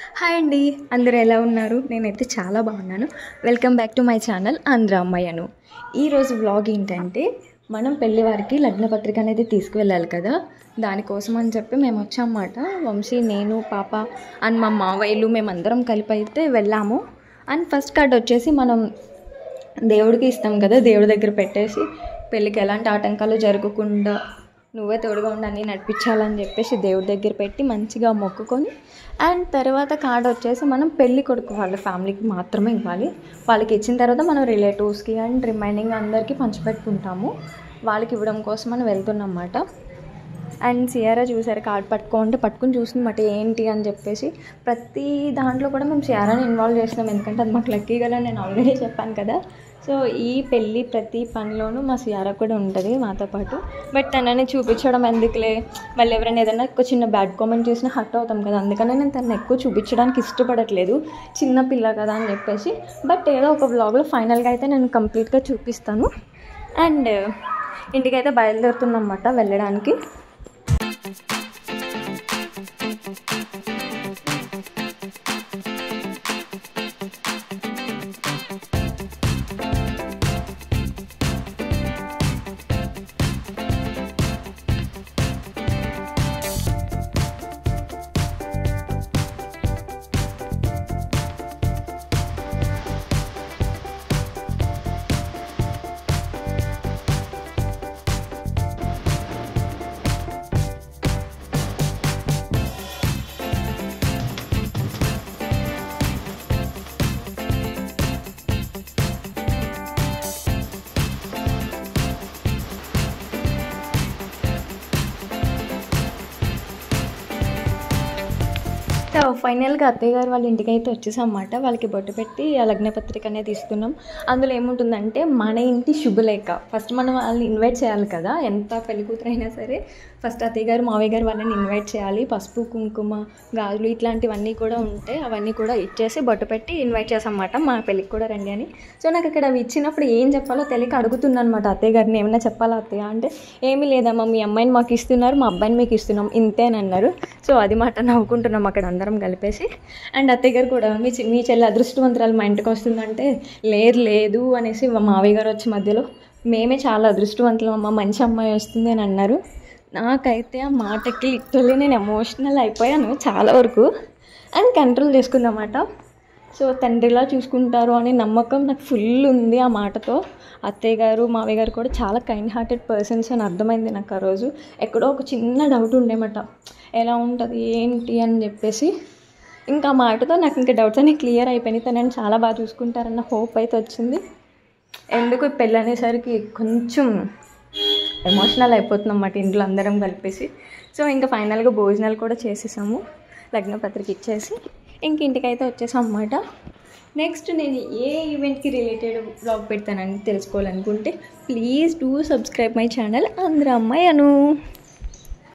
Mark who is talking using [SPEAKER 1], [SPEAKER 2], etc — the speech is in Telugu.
[SPEAKER 1] హాయ్ అండి, అందరూ ఎలా ఉన్నారు? నేనైతే చాలా బాగున్నాను. Welcome back to my channel Andhra అమ్మాయి అను. ఈరోజు వ్లాగ్ ఏంటంటే, మనం పెళ్ళివారికి లగ్నపత్రిక అనేది తీసుకువెళ్ళాలి కదా, దానికోసం అని చెప్పి మేము వచ్చామన్నమాట. వంశీ, నేను, పాప అండ్ మా మావయ్యలు మేమందరం కలిపి అయితే వెళ్ళాము. అండ్ ఫస్ట్ కార్డ్ వచ్చేసి మనం దేవుడికి ఇస్తాం కదా, దేవుడి దగ్గర పెట్టేసి పెళ్ళికి ఎలాంటి ఆటంకాలు జరగకుండా నువ్వే తోడుగా ఉండి అన్నీ నడిపించాలని చెప్పేసి దేవుడి దగ్గర పెట్టి మంచిగా మొక్కుకొని, అండ్ తర్వాత కార్డ్ వచ్చేసి మనం పెళ్ళి కొడుకు వాళ్ళ ఫ్యామిలీకి మాత్రమే ఇవ్వాలి. వాళ్ళకి ఇచ్చిన తర్వాత మనం రిలేటివ్స్కి అండ్ రిమైనింగ్ అందరికీ పంచిపెట్టుకుంటాము. వాళ్ళకి ఇవ్వడం కోసం మనం వెళ్తున్నాం అన్నమాట. అండ్ సియారా చూసారు, కార్డ్ పట్టుకుని చూసిందన్నమాట ఏంటి అని చెప్పేసి. ప్రతి దాంట్లో కూడా మేము సియారాని ఇన్వాల్వ్ చేస్తున్నాం, ఎందుకంటే అది మాకు లక్కీ కదా, నేను ఆల్రెడీ చెప్పాను కదా. సో ఈ పెళ్ళి ప్రతి పనిలోనూ మా సియారా కూడా ఉంటుంది మాతో పాటు. బట్ తనని చూపించడం ఎందుకులే, వాళ్ళు ఎవరైనా ఏదైనా ఒక చిన్న బ్యాడ్ కామెంట్ చేసినా హర్ట్ అవుతాం కదా, అందుకనే నేను తనని ఎక్కువ చూపించడానికి ఇష్టపడట్లేదు, చిన్న పిల్ల కదా అని చెప్పేసి. బట్ ఏదో ఒక వ్లాగ్లో ఫైనల్గా అయితే నేను కంప్లీట్గా చూపిస్తాను. అండ్ ఇంటికైతే బయలుదేరుతున్నాం అన్నమాట వెళ్ళడానికి. ఫైనల్గా అత్తయ్య గారు వాళ్ళ ఇంటికి అయితే వచ్చేసాం అన్నమాట. వాళ్ళకి బొట్టు పెట్టి ఆ లగ్నపత్రిక అనేది ఇస్తున్నాం. అందులో ఏముంటుందంటే, మన ఇంటి శుభలేఖ. ఫస్ట్ మనం వాళ్ళని ఇన్వైట్ చేయాలి కదా, ఎంత పెళ్లి కూతురు అయినా సరే ఫస్ట్ అత్తయ్య గారు మావయ్య గారు వాళ్ళని ఇన్వైట్ చేయాలి. పసుపు, కుంకుమ, గాజులు ఇట్లాంటివన్నీ కూడా ఉంటాయి, అవన్నీ కూడా ఇచ్చేసి బొట్టు పెట్టి ఇన్వైట్ చేసాం అన్నమాట, మా పెళ్ళికి కూడా రండి అని. సో నాకు ఇక్కడ అవి ఇచ్చినప్పుడు ఏం చెప్పాలో తెలియక అడుగుతున్నాను అనమాట అత్తయ్య గారిని, ఏమైనా చెప్పాలా అత్తయ్య అంటే, ఏమీ లేదమ్మా, మీ అమ్మాయిని మాకు ఇస్తున్నారు, మా అబ్బాయిని మీకు ఇస్తున్నాం, ఇంతేనన్నారు. సో అది మాట నవ్వుకుంటున్నాం అక్కడ అందరం కలిపేసి. అండ్ అత్తయ్య గారు కూడా, మీ చెల్లి అదృష్టవంతురాలు మా ఇంటికి వస్తుందంటే, లేదు అనేసి మా మావయ్య గారు వచ్చి మధ్యలో, మేమే చాలా అదృష్టవంతులం అమ్మ, మంచి అమ్మాయి వస్తుంది అని అన్నారు. నాకైతే ఆ మాటకి లిటరల్లీ నేను ఎమోషనల్ అయిపోయాను చాలా వరకు. And control చేసుకుందన్నమాట. సో తండ్రిలా చూసుకుంటారు అనే నమ్మకం నాకు ఫుల్ ఉంది ఆ మాటతో. అత్తయ్య గారు మావయ్య గారు కూడా చాలా కైండ్ హార్టెడ్ పర్సన్స్ అని అర్థమైంది నాకు ఆ రోజు. ఎక్కడో ఒక చిన్న డౌట్ ఉండేమాట, ఎలా ఉంటుంది ఏంటి అని చెప్పేసి. ఇంకా ఆ మాటతో నాకు ఇంకా డౌట్స్ అన్నీ క్లియర్ అయిపోయినాయి. తనని చాలా బాగా చూసుకుంటారన్న హోప్ అయితే వచ్చింది. ఎందుకు పెళ్ళి అనేసరికి కొంచెం ఎమోషనల్ అయిపోతున్నాం అన్నమాట ఇంట్లో అందరం కలిపేసి. సో ఇంకా ఫైనల్గా భోజనాలు కూడా చేసేసాము, లగ్నపత్రిక ఇచ్చేసి ఇంక ఇంటికైతే వచ్చేసాం అన్నమాట. నెక్స్ట్ నేను ఏ ఈవెంట్కి రిలేటెడ్ వ్లాగ్ పెడతానని తెలుసుకోవాలనుకుంటే please do subscribe my channel Andhra అమ్మాయి అను.